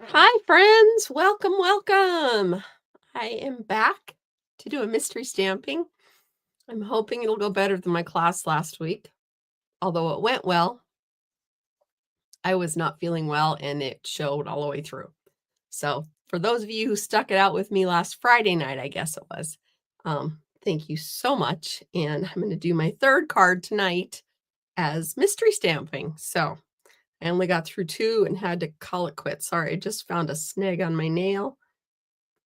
Hi, friends. Welcome, welcome. I am back to do a mystery stamping. I'm hoping it'll go better than my class last week. Although it went well, I was not feeling well and it showed all the way through. So, for those of you who stuck it out with me last Friday night, I guess it was, thank you so much. And I'm going to do my third card tonight as mystery stamping. So, I only got through two and had to call it quits. Sorry, I just found a snag on my nail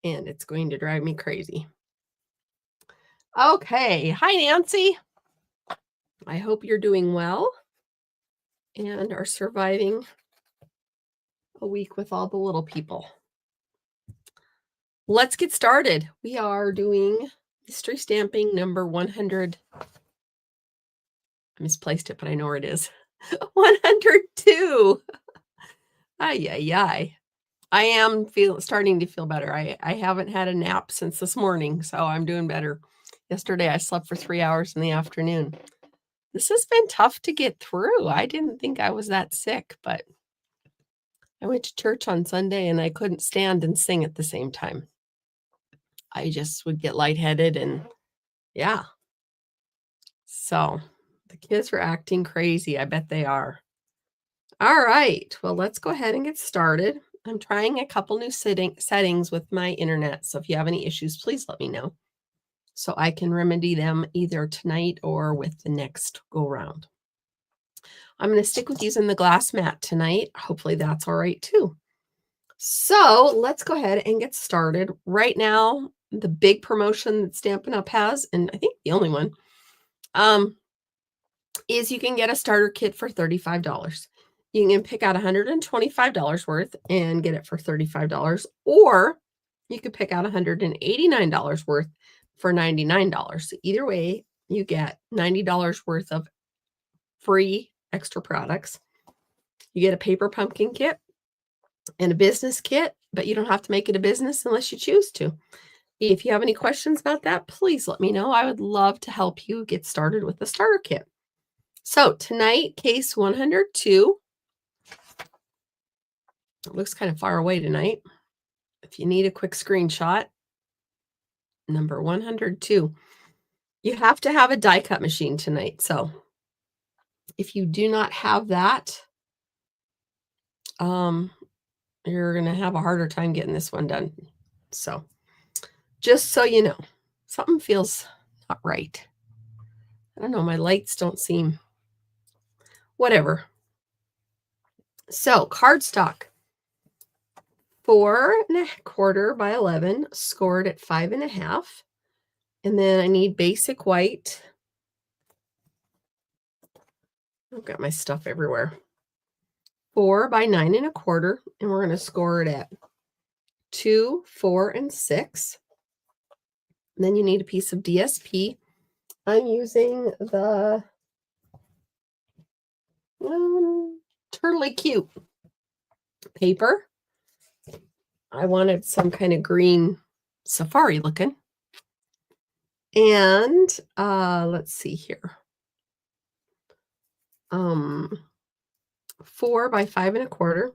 and it's going to drive me crazy. Okay. Hi, Nancy. I hope you're doing well and are surviving a week with all the little people. Let's get started. We are doing mystery stamping number 100. I misplaced it, but I know where it is. 102. Ay, ay, ay. I am starting to feel better. I haven't had a nap since this morning, so I'm doing better. Yesterday, I slept for 3 hours in the afternoon. This has been tough to get through. I didn't think I was that sick, but I went to church on Sunday and I couldn't stand and sing at the same time. I just would get lightheaded and yeah. So the kids are acting crazy. I bet they are. All right. Well, let's go ahead and get started. I'm trying a couple new settings with my internet. So if you have any issues, please let me know so I can remedy them either tonight or with the next go round. I'm going to stick with using the glass mat tonight. Hopefully that's all right too. So let's go ahead and get started. Right now, the big promotion that Stampin' Up! Has, and I think the only one, is you can get a starter kit for $35. You can pick out $125 worth and get it for $35, or you could pick out $189 worth for $99. So either way, you get $90 worth of free extra products. You get a paper pumpkin kit and a business kit, but you don't have to make it a business unless you choose to. If you have any questions about that, please let me know. I would love to help you get started with the starter kit. So tonight, case 102. It looks kind of far away tonight. If you need a quick screenshot, number 102. You have to have a die cut machine tonight. So if you do not have that, you're going to have a harder time getting this one done. So just so you know, something feels not right. I don't know, my lights don't seem, whatever. So cardstock, 4 1/4 by 11, scored at 5 1/2. And then I need basic white. I've got my stuff everywhere. 4 by 9 1/4, and we're going to score it at 2, 4, and 6. And then you need a piece of DSP. I'm using the Turtly Cute paper. I wanted some kind of green safari looking. And let's see here. 4 by 5 1/4.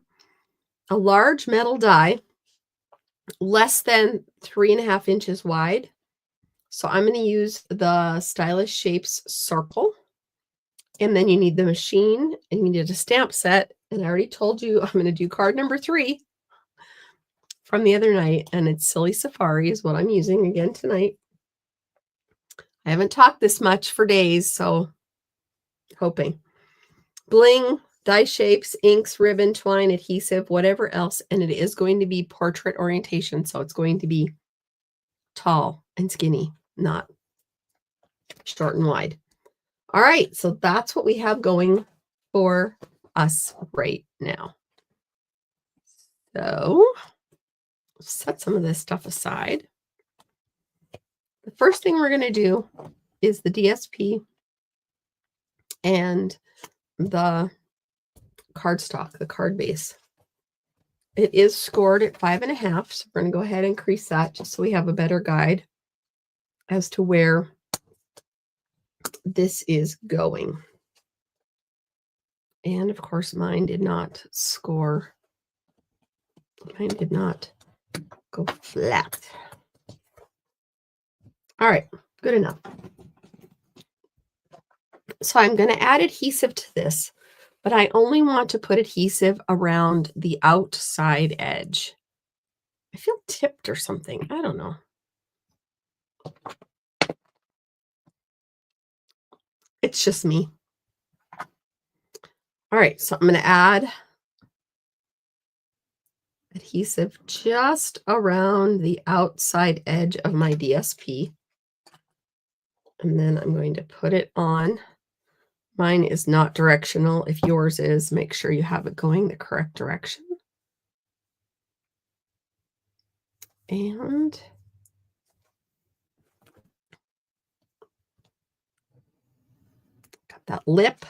A large metal die, less than 3.5 inches wide. So I'm going to use the Stylish Shapes circle. And then you need the machine and you need a stamp set. And I already told you I'm going to do card number 3 from the other night. And it's Silly Safari is what I'm using again tonight. I haven't talked this much for days, so hoping. Bling, die shapes, inks, ribbon, twine, adhesive, whatever else. And it is going to be portrait orientation. So it's going to be tall and skinny, not short and wide. All right, so that's what we have going for us right now. So set some of this stuff aside. The first thing we're going to do is the DSP and the cardstock, the card base. It is scored at 5 1/2, so we're going to go ahead and crease that just so we have a better guide as to where this is going. And of course, mine did not score Mine did not go flat. All right, good enough. So I'm going to add adhesive to this, but I only want to put adhesive around the outside edge. I feel tipped or something. I don't know. It's just me. All right, so I'm going to add adhesive just around the outside edge of my DSP. And then I'm going to put it on. Mine is not directional. If yours is, make sure you have it going the correct direction. And got that lip.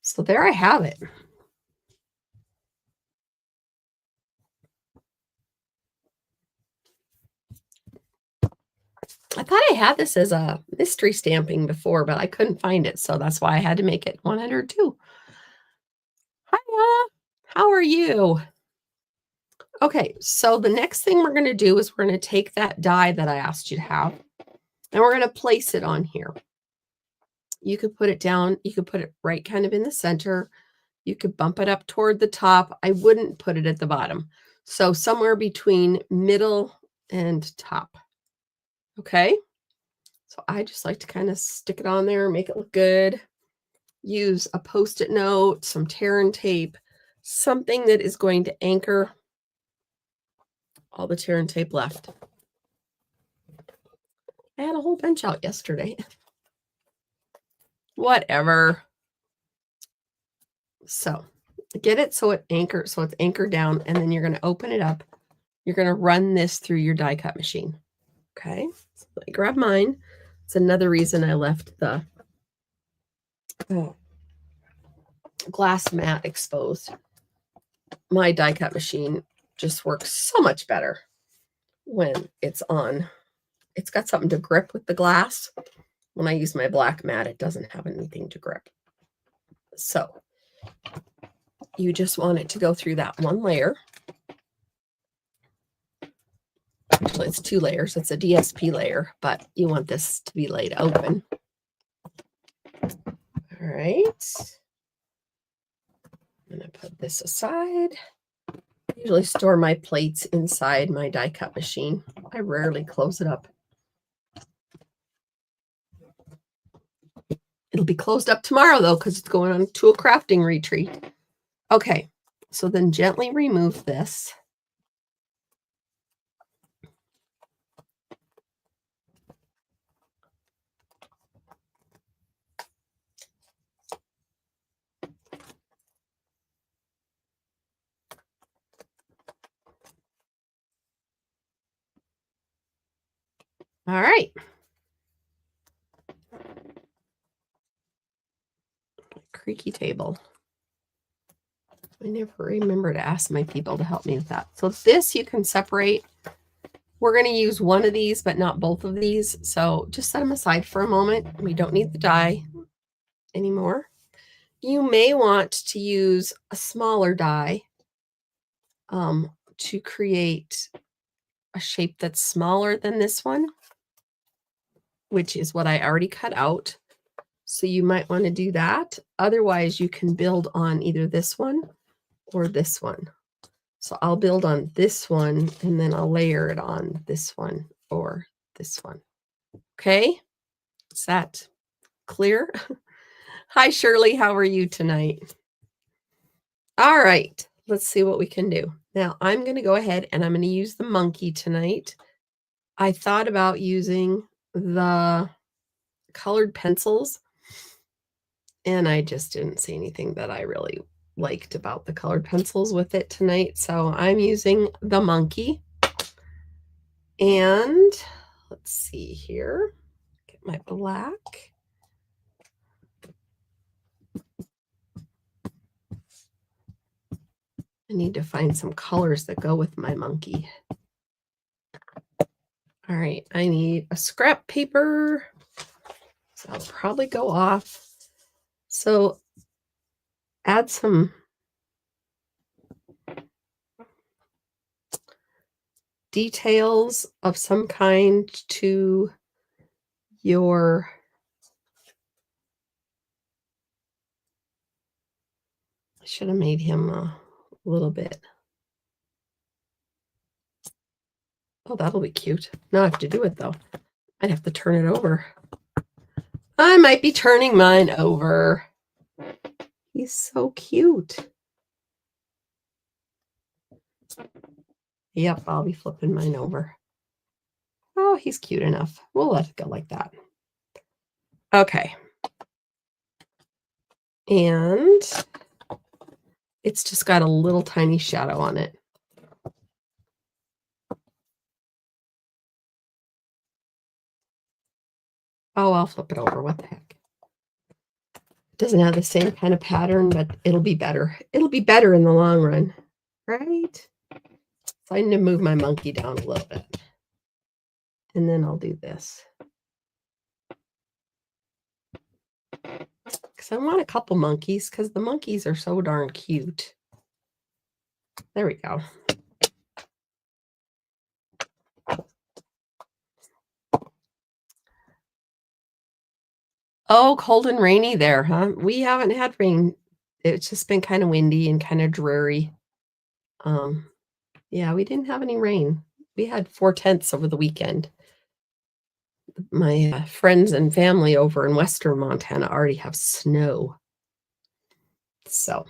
So there I have it. I thought I had this as a mystery stamping before, but I couldn't find it. So that's why I had to make it 102. Hiya, how are you? Okay, so the next thing we're going to do is we're going to take that die that I asked you to have, and we're going to place it on here. You could put it down. You could put it right kind of in the center. You could bump it up toward the top. I wouldn't put it at the bottom. So somewhere between middle and top. Okay. So I just like to kind of stick it on there, make it look good. Use a Post-it note, some tear and tape, something that is going to anchor all the tear and tape left. I had a whole bunch out yesterday. Whatever. So get it so it anchors, so it's anchored down, and then you're going to open it up. You're going to run this through your die cut machine. Okay. So let me grab mine. It's another reason I left the glass mat exposed. My die cut machine just works so much better when it's on. It's got something to grip with the glass. When I use my black mat, it doesn't have anything to grip. So you just want it to go through that one layer. Actually, it's 2 layers. It's a DSP layer, but you want this to be laid open. All right. I'm going to put this aside. I usually store my plates inside my die cut machine. I rarely close it up. It'll be closed up tomorrow, though, because it's going on to a crafting retreat. Okay, so then gently remove this. All right. Creaky table. I never remember to ask my people to help me with that. So this you can separate. We're going to use one of these, but not both of these. So just set them aside for a moment. We don't need the die anymore. You may want to use a smaller die to create a shape that's smaller than this one, which is what I already cut out. So you might want to do that. Otherwise, you can build on either this one or this one. So I'll build on this one, and then I'll layer it on this one or this one. Okay? Is that clear? Hi, Shirley. How are you tonight? All right. Let's see what we can do. Now, I'm going to go ahead and I'm going to use the monkey tonight. I thought about using the colored pencils, and I just didn't see anything that I really liked about the colored pencils with it tonight. So I'm using the monkey. And let's see here. Get my black. I need to find some colors that go with my monkey. All right, I need a scrap paper. So I'll probably go off. So add some details of some kind to your I should have made him a little bit. Oh, that'll be cute. Now I have to do it though. I'd have to turn it over. I might be turning mine over. He's so cute. Yep, I'll be flipping mine over. Oh, he's cute enough. We'll let it go like that. Okay. And it's just got a little tiny shadow on it. Oh, I'll flip it over. What the heck? It doesn't have the same kind of pattern, but it'll be better. It'll be better in the long run, right? So I need to move my monkey down a little bit. And then I'll do this. Because I want a couple monkeys, because the monkeys are so darn cute. There we go. Oh, cold and rainy there, huh? We haven't had rain. It's just been kind of windy and kind of dreary. Yeah, we didn't have any rain. We had 4/10 over the weekend. My friends and family over in western Montana already have snow. So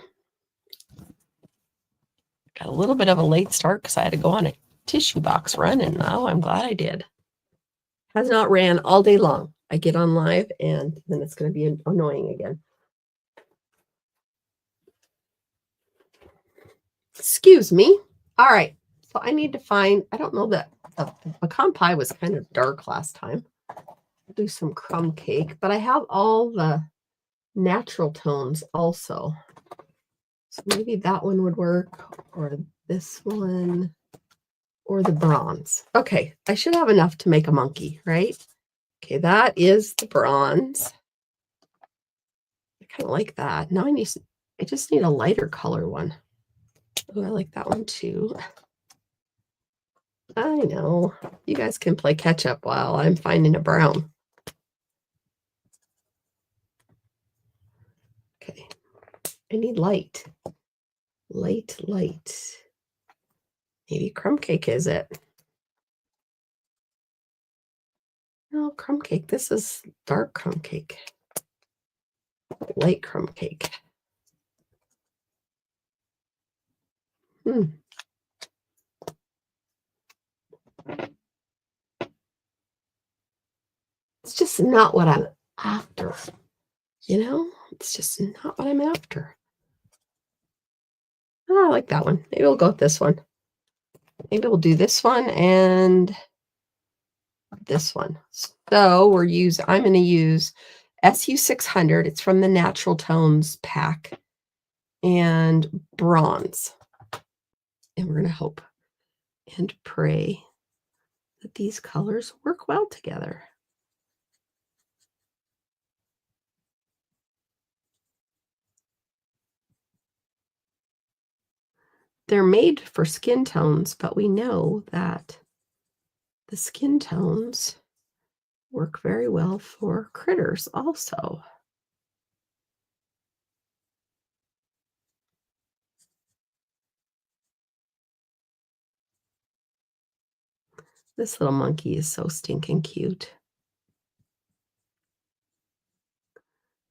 got a little bit of a late start because I had to go on a tissue box run, and now I'm glad I did. Has not ran all day long. I get on live, and then it's going to be annoying again. Excuse me. All right. So I need to find, I don't know that the pecan pie was kind of dark last time. I'll do some crumb cake, but I have all the natural tones also. So maybe that one would work, or this one, or the bronze. Okay, I should have enough to make a monkey, right? Okay, that is the bronze. I kind of like that. Now I just need a lighter color one. Oh, I like that one too. I know. You guys can play catch up while I'm finding a brown. Okay. I need light. Light. Maybe crumb cake is it? No, crumb cake. This is dark crumb cake. Light crumb cake. It's just not what I'm after. You know? It's just not what I'm after. Oh, I like that one. Maybe we'll go with this one. Maybe we'll do this one and this one. So I'm going to use SU600. It's from the Natural Tones pack, and bronze. And we're going to hope and pray that these colors work well together. They're made for skin tones, but we know that the skin tones work very well for critters also. This little monkey is so stinking cute.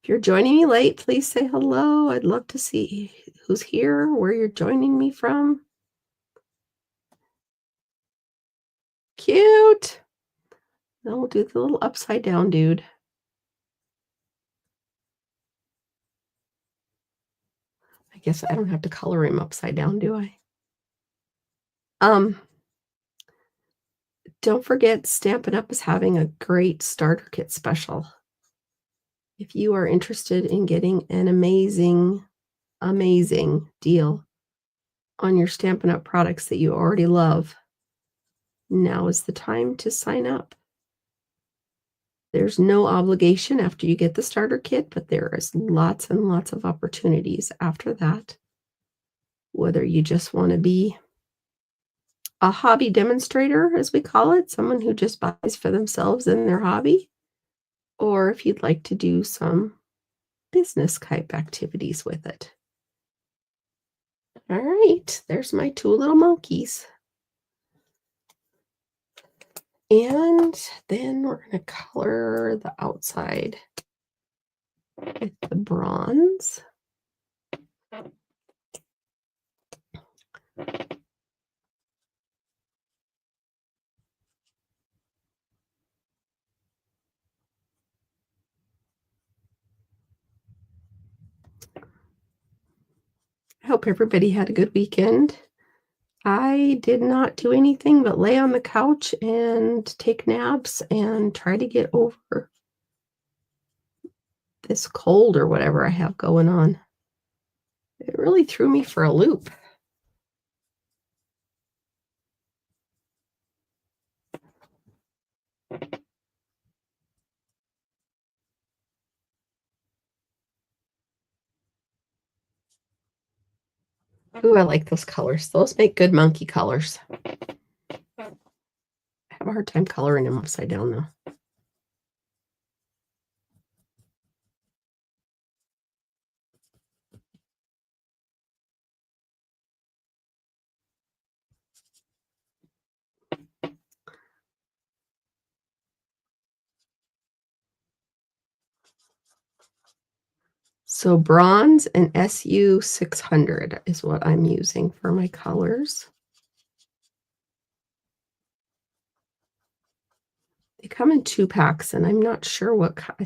If you're joining me late, please say hello. I'd love to see who's here, where you're joining me from. Cute. Now we'll do the little upside down dude. I guess I don't have to color him upside down, do I? Don't forget, Stampin' Up! Is having a great starter kit special. If you are interested in getting an amazing deal on your Stampin' Up! Products that you already love, now is the time to sign up. There's no obligation after you get the starter kit, but there is lots and lots of opportunities after that. Whether you just want to be a hobby demonstrator, as we call it, someone who just buys for themselves in their hobby, or if you'd like to do some business type activities with it. All right, there's my two little monkeys. And then we're going to color the outside with the bronze. I hope everybody had a good weekend. I did not do anything but lay on the couch and take naps and try to get over this cold or whatever I have going on. It really threw me for a loop. Ooh, I like those colors. Those make good monkey colors. I have a hard time coloring them upside down, though. So bronze and SU 600 is what I'm using for my colors. They come in 2 packs, and I'm not sure what, I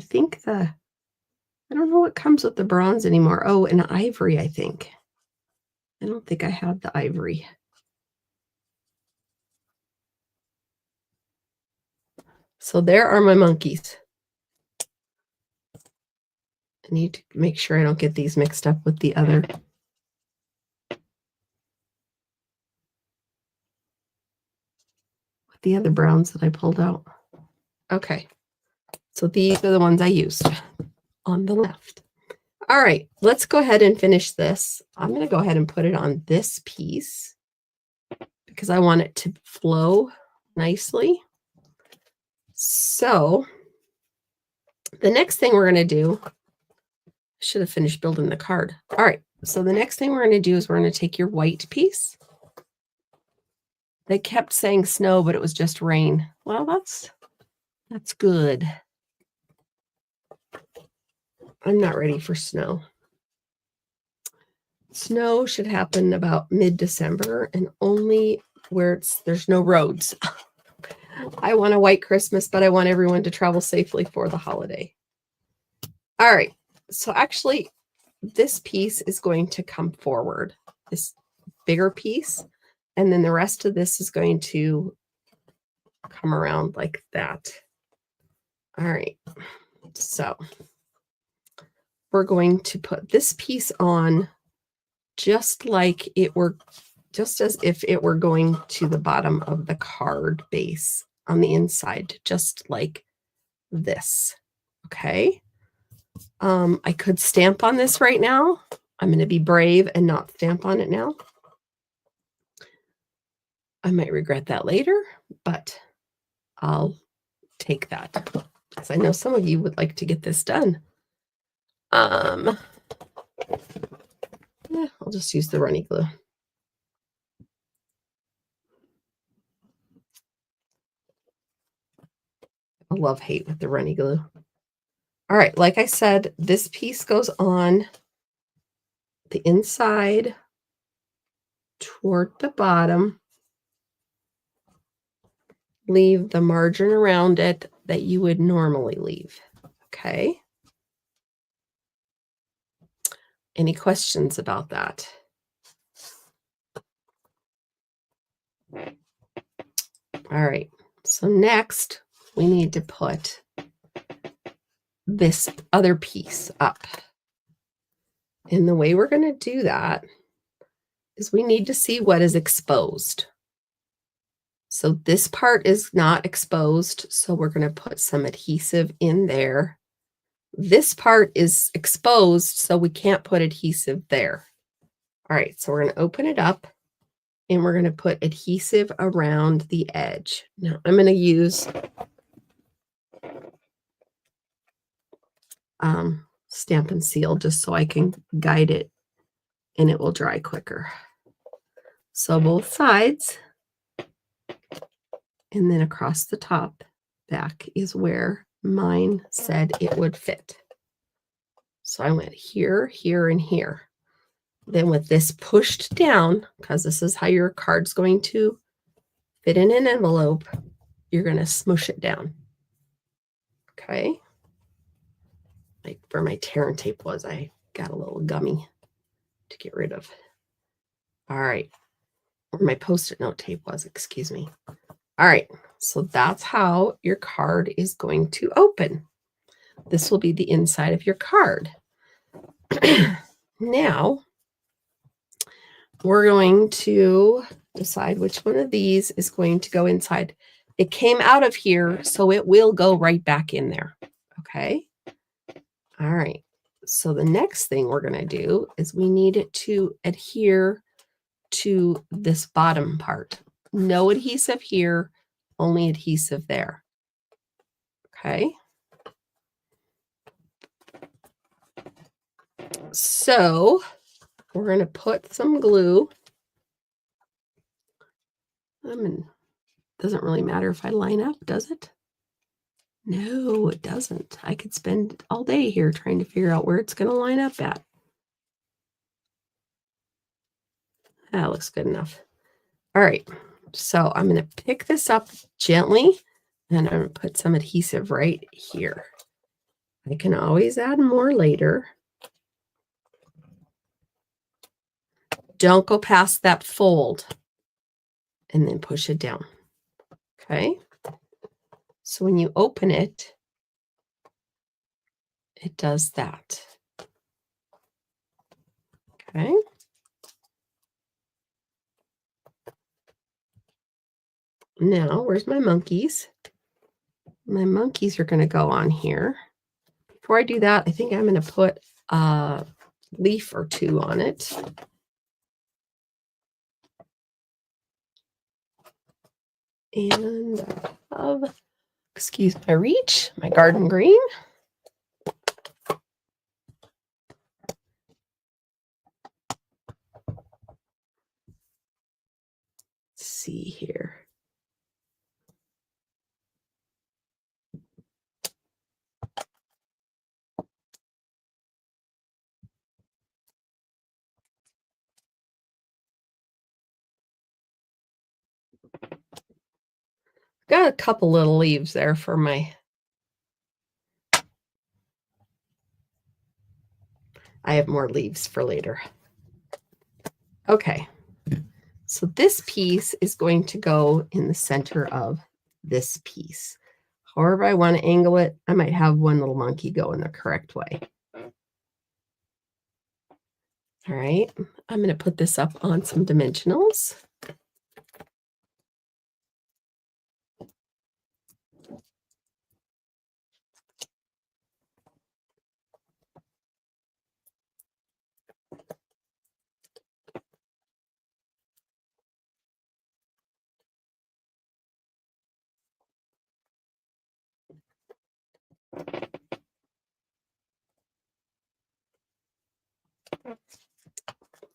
don't know what comes with the bronze anymore. Oh, and ivory, I think. I don't think I have the ivory. So there are my monkeys. I need to make sure I don't get these mixed up with the other. With the other browns that I pulled out. Okay. So these are the ones I used on the left. All right, let's go ahead and finish this. I'm going to go ahead and put it on this piece because I want it to flow nicely. So the next thing we're going to do, I should have finished building the card. All right, so the next thing we're going to do is we're going to take your white piece. They kept saying snow, but it was just rain. Well, that's good. I'm not ready for snow. Snow should happen about mid-December and only where there's no roads. I want a white Christmas, but I want everyone to travel safely for the holiday. All right. So actually, this piece is going to come forward, this bigger piece, and then the rest of this is going to come around like that. All right. So we're going to put this piece on just as if it were going to the bottom of the card base on the inside, just like this. Okay. I could stamp on this right now. I'm going to be brave and not stamp on it now. I might regret that later, but I'll take that because I know some of you would like to get this done. Yeah, I'll just use the runny glue. I love hate with the runny glue. All right, like I said, this piece goes on the inside toward the bottom. Leave the margin around it that you would normally leave. Okay. Any questions about that? All right. So next, we need to put this other piece up. And the way we're going to do that is we need to see what is exposed. So this part is not exposed, so we're going to put some adhesive in there. This part is exposed, so we can't put adhesive there. All right, so we're going to open it up and we're going to put adhesive around the edge. Now I'm going to use Stamp and Seal just so I can guide it and it will dry quicker. So both sides, and then across the top back is where mine said it would fit. So I went here, here, and here. Then with this pushed down, because this is how your card's going to fit in an envelope, you're going to smush it down. Okay. Like where my tear and tape was, I got a little gummy to get rid of. All right. Where my Post-it note tape was, excuse me. All right. So that's how your card is going to open. This will be the inside of your card. Now, we're going to decide which one of these is going to go inside. It came out of here, so it will go right back in there. Okay. All right. So the next thing we're going to do is we need it to adhere to this bottom part. No adhesive here, only adhesive there. Okay. So we're going to put some glue. Doesn't really matter if I line up, does it? No, it doesn't. I could spend all day here trying to figure out where it's going to line up at. That looks good enough. All right. So I'm going to pick this up gently and I'm going to put some adhesive right here. I can always add more later. Don't go past that fold and then push it down. Okay. So when you open it, it does that. Okay. Now, where's my monkeys? My monkeys are going to go on here. Before I do that, I think I'm going to put a leaf or two on it. And excuse my reach, my garden green. Let's see here. Got a couple little leaves there for my... I have more leaves for later. Okay. So this piece is going to go in the center of this piece. However I want to angle it, I might have one little monkey go in the correct way. All right. I'm going to put this up on some dimensionals.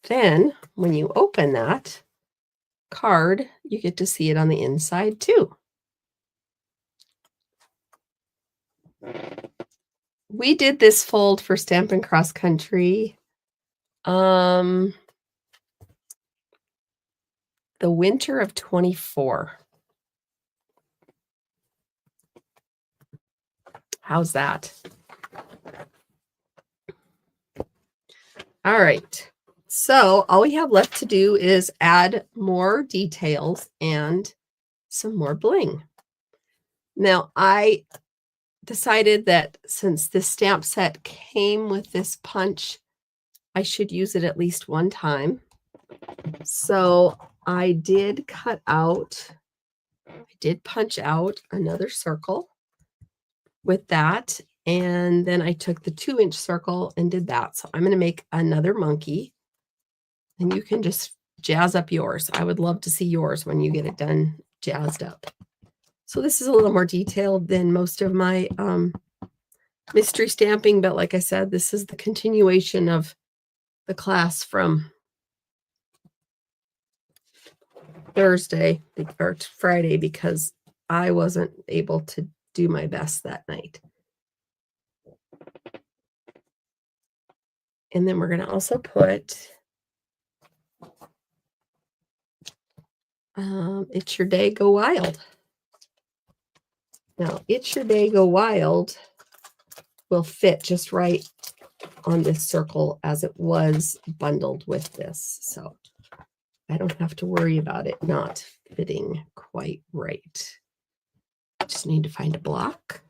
Then when you open that card, you get to see it on the inside too. We did this fold for Stampin' Cross Country the winter of 24. How's that? All right. So all we have left to do is add more details and some more bling. Now, I decided that since this stamp set came with this punch, I should use it at least one time. So I did punch out another circle with that. And then I took the 2-inch circle and did that. So I'm going to make another monkey. And you can just jazz up yours. I would love to see yours when you get it done jazzed up. So this is a little more detailed than most of my mystery stamping, but like I said, this is the continuation of the class from Thursday or Friday because I wasn't able to do my best that night. And then we're going to also put It's Your Day, Go Wild. Now, It's Your Day, Go Wild will fit just right on this circle as it was bundled with this. So I don't have to worry about it not fitting quite right. Just need to find a block.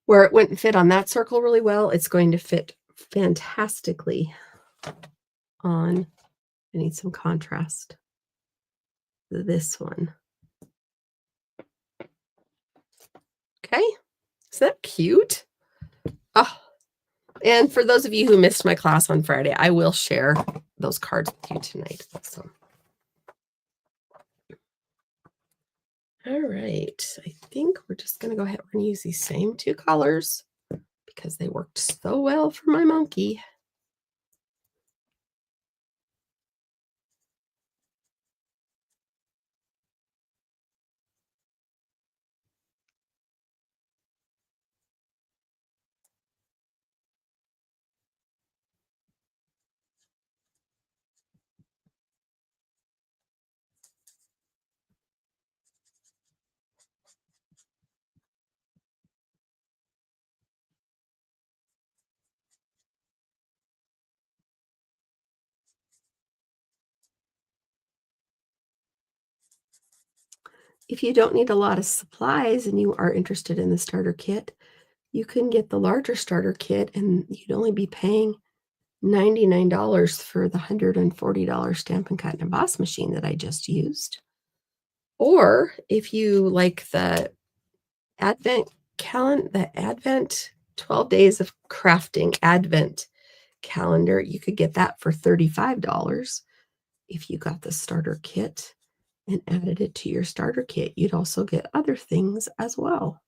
Where it wouldn't fit on that circle really well, it's going to fit fantastically on, I need some contrast, this one. Okay, is that cute? Oh, and for those of you who missed my class on Friday, I will share those cards with you tonight also. All right, I think we're just going to go ahead. We're going to use these same two colors because they worked so well for my monkey. If you don't need a lot of supplies and you are interested in the starter kit, you can get the larger starter kit and you'd only be paying $99 for the $140 Stampin' Cut and Emboss machine that I just used. Or if you like the Advent calendar, the Advent 12 Days of Crafting Advent calendar, you could get that for $35. If you got the starter kit and added it to your starter kit, you'd also get other things as well.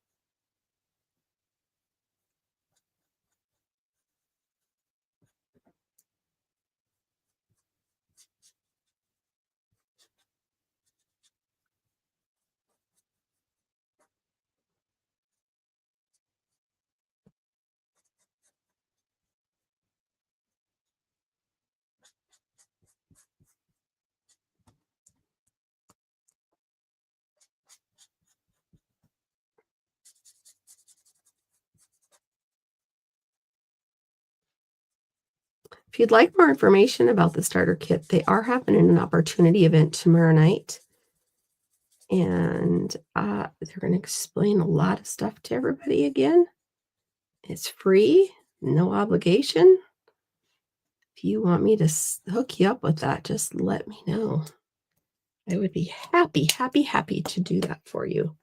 If you'd like more information about the starter kit, they are having an opportunity event tomorrow night. And they're going to explain a lot of stuff to everybody again. It's free, no obligation. If you want me to hook you up with that, just let me know. I would be happy, happy, happy to do that for you.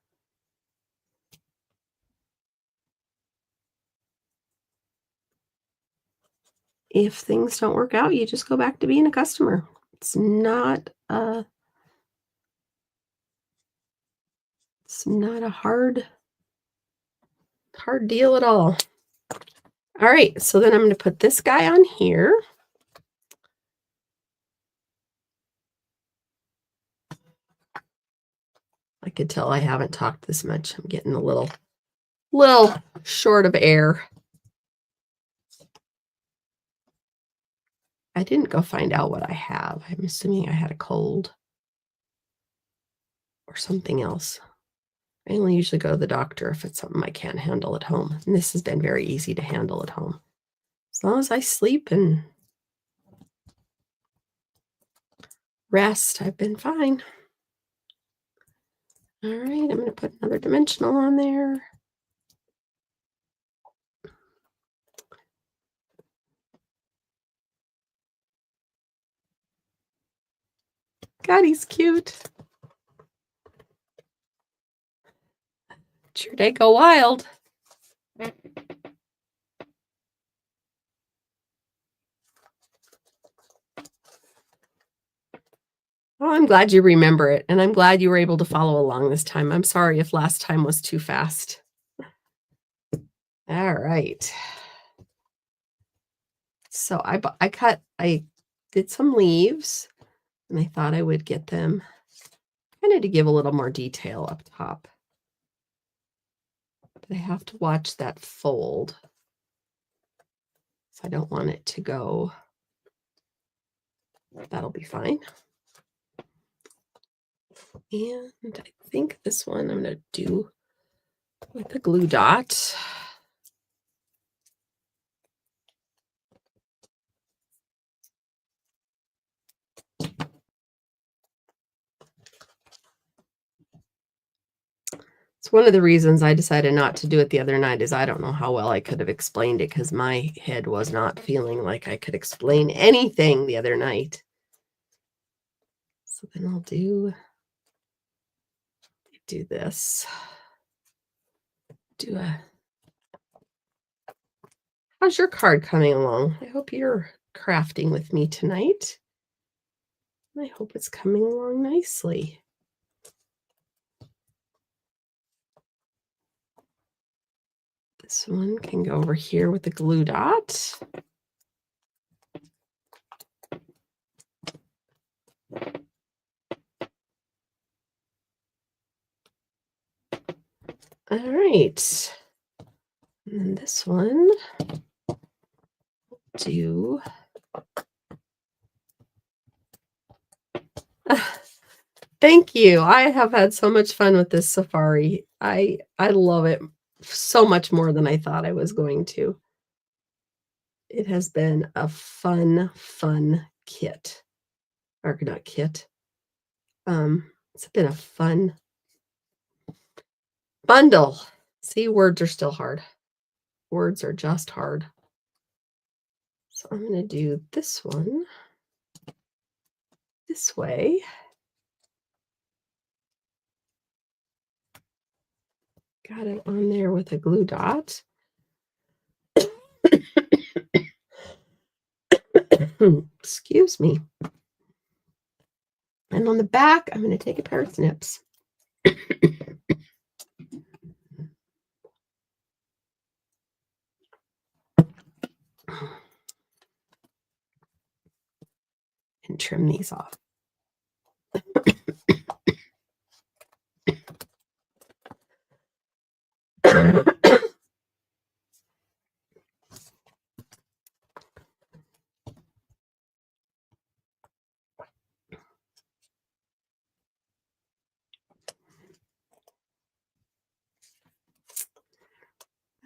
If things don't work out, you just go back to being a customer. It's not a hard deal at all. All right, so then I'm going to put this guy on here. I could tell I haven't talked this much. I'm getting a little short of air. I didn't go find out what I have. I'm assuming I had a cold or something else. I only usually go to the doctor if it's something I can't handle at home. And this has been very easy to handle at home. As long as I sleep and rest, I've been fine. All right, I'm going to put another dimensional on there. God, he's cute. It's your day, go wild. Oh, I'm glad you remember it, and I'm glad you were able to follow along this time. I'm sorry if last time was too fast. All right. So I did some leaves, and I thought I would get them kind of to give a little more detail up top. But I have to watch that fold. So I don't want it to go. That'll be fine. And I think this one I'm going to do with a glue dot. It's one of the reasons I decided not to do it the other night is I don't know how well I could have explained it because my head was not feeling like I could explain anything the other night. So then I'll do this. How's your card coming along? I hope you're crafting with me tonight. I hope it's coming along nicely. This one can go over here with the glue dot. All right. And this one, do. Thank you. I have had so much fun with this safari. I love it so much more than I thought I was going to. It has been a fun kit. Or not kit. It's been a fun bundle. See, words are still hard. Words are just hard. So I'm going to do this one this way. Got it on there with a glue dot. Excuse me. And on the back, I'm going to take a pair of snips. And trim these off.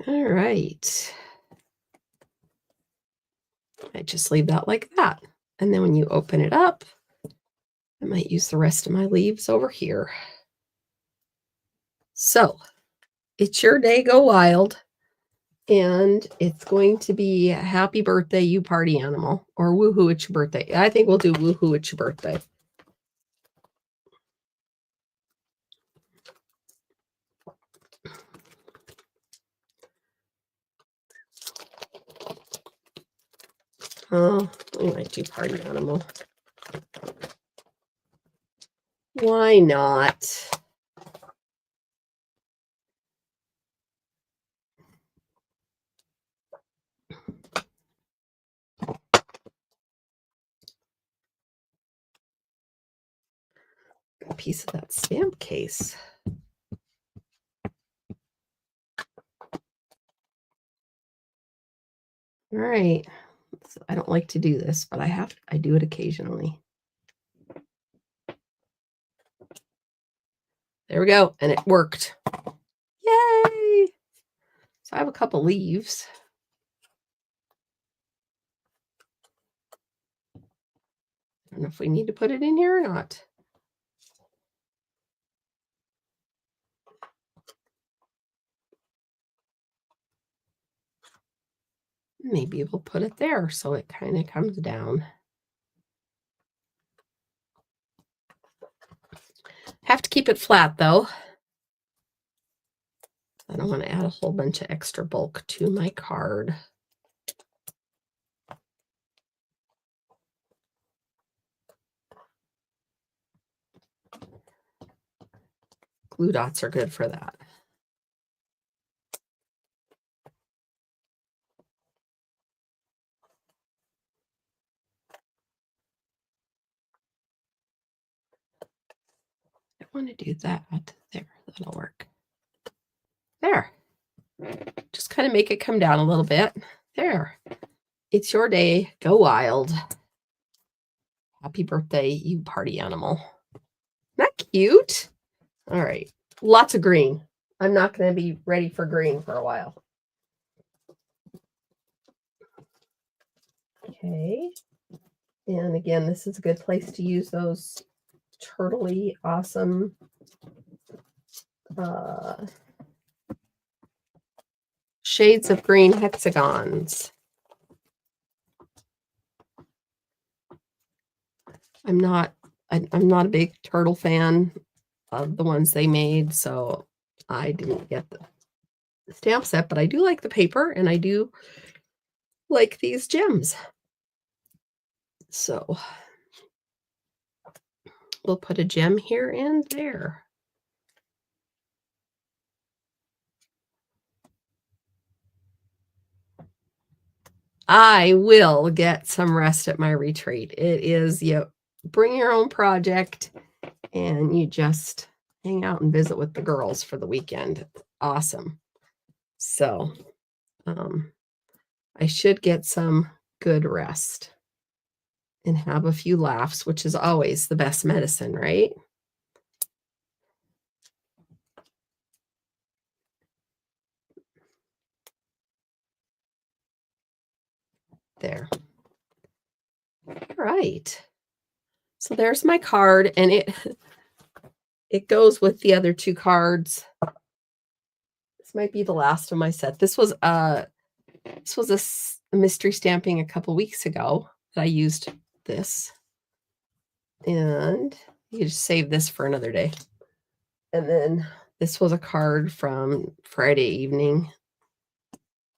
All right. I just leave that like that. And then when you open it up, I might use the rest of my leaves over here. So it's your day, go wild. And it's going to be happy birthday, you party animal, or woohoo, it's your birthday. I think we'll do woohoo, it's your birthday. Oh, we might do party animal. Why not? A piece of that stamp case. All right. So I don't like to do this, but I do it occasionally. There we go. And it worked. Yay! So I have a couple leaves. I don't know if we need to put it in here or not. Maybe we'll put it there so it kind of comes down. Have to keep it flat though. I don't want to add a whole bunch of extra bulk to my card. Glue dots are good for that. I want to do that. There, that'll work. There. Just kind of make it come down a little bit. There. It's your day. Go wild. Happy birthday, you party animal. Isn't that cute? All right. Lots of green. I'm not going to be ready for green for a while. Okay. And again, this is a good place to use those turtly awesome shades of green hexagons. I'm not a big turtle fan of the ones they made, so I didn't get the stamp set, but I do like the paper and I do like these gems. So we'll put a gem here and there. I will get some rest at my retreat. It is, you bring your own project and you just hang out and visit with the girls for the weekend. Awesome. So I should get some good rest and have a few laughs, which is always the best medicine, right? There. All right. So there's my card, and it goes with the other two cards. This might be the last of my set. This was a mystery stamping a couple weeks ago that I used this. And you just save this for another day. And then this was a card from Friday evening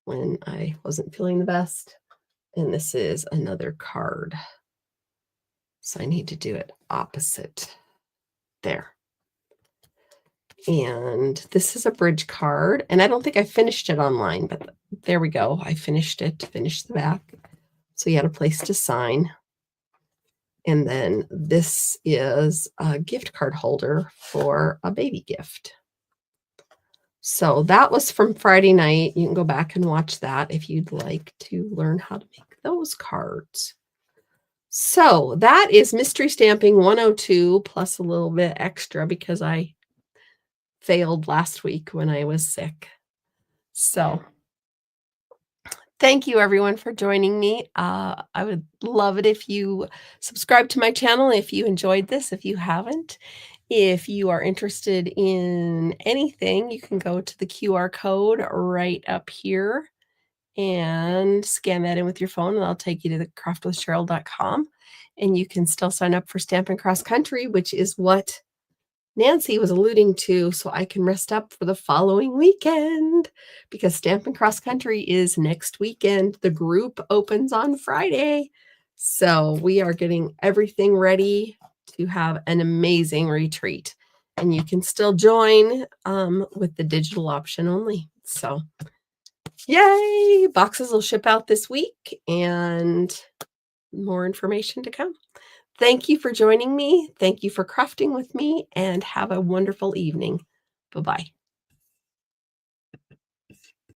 when I wasn't feeling the best. And this is another card. So I need to do it opposite. There. And this is a bridge card. And I don't think I finished it online, but there we go. I finished it, finished the back. So you had a place to sign. And then this is a gift card holder for a baby gift. So that was from Friday night. You can go back and watch that if you'd like to learn how to make those cards. So that is Mystery Stamping 102 plus a little bit extra because I failed last week when I was sick. So thank you everyone for joining me. I would love it if you subscribe to my channel if you enjoyed this. If you haven't, if you are interested in anything, you can go to the QR code right up here and scan that in with your phone, and I'll take you to the craftwithcheryl.com, and you can still sign up for Stampin' Cross Country, which is what Nancy was alluding to, so I can rest up for the following weekend because Stampin' Cross Country is next weekend. The group opens on Friday. So we are getting everything ready to have an amazing retreat. And you can still join with the digital option only. So yay! Boxes will ship out this week and more information to come. Thank you for joining me. Thank you for crafting with me, and have a wonderful evening. Bye-bye.